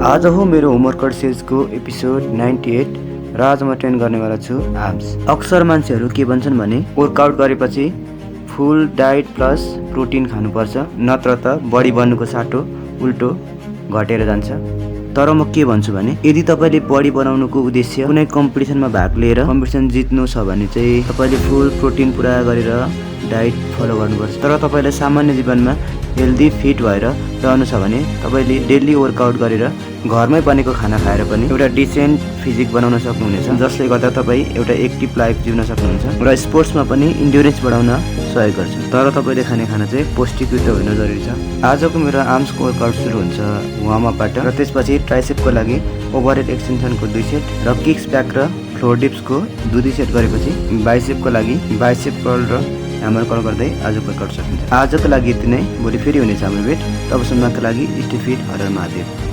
आज हो मेरो होमवर्कआउट सिरिजको एपिसोड 98 र आज म ट्रेन गर्नेवाला छु आर्म्स। अक्सर मान्छेहरू के भन्छन् भने वर्कआउट गरेपछि फुल डाइट प्लस प्रोटिन खानुपर्छ, नत्र त बडी बन्नुको साटो उल्टो घटेर जान्छ। तर म के भन्छु भने यदि तपाईँले बडी बनाउनुको उद्देश्य कुनै कम्पिटिसनमा भाग लिएर कम्पिटिसन जित्नु छ भने चाहिँ तपाईँले फुल प्रोटिन पुरा गरेर डाइट फलो गर्नुपर्छ। तर तपाईँलाई सामान्य जीवनमा हेल्दी फिट भएर रहनु छ भने तपाईँले डेली वर्कआउट गरेर घरमै बनेको खाना खाएर पनि एउटा डिसेन्ट फिजिक बनाउन सक्नुहुनेछ, जसले गर्दा तपाईँ एउटा एक्टिभ लाइफ जिउन सक्नुहुन्छ र स्पोर्ट्समा पनि इन्ड्युरेन्स बढाउन सहयोग गर्छ। तर तपाईँले खाने खाना चाहिँ पौष्टिकयुक्त हुन जरुरी छ। आजको मेरो आर्म्सको वर्कआउट सुरु हुन्छ वार्मअपबाट र त्यसपछि ट्राइसेपको लागि ओभरहेड एक्सटेन्सनको 2 सेट र किक्स ब्याक र फ्लोर डिप्सको 2 सेट गरेपछि बाइसेपको लागि बाइसेप कर्ल र ह्यामर कर्ल गर्दै आजको वर्कआउट सकिन्छ। आजको लागि यति नै। भोलि फेरि हुनेछ हाम्रो भेट। तबसम्मका लागि स्टे फिट, हर हर महादेव।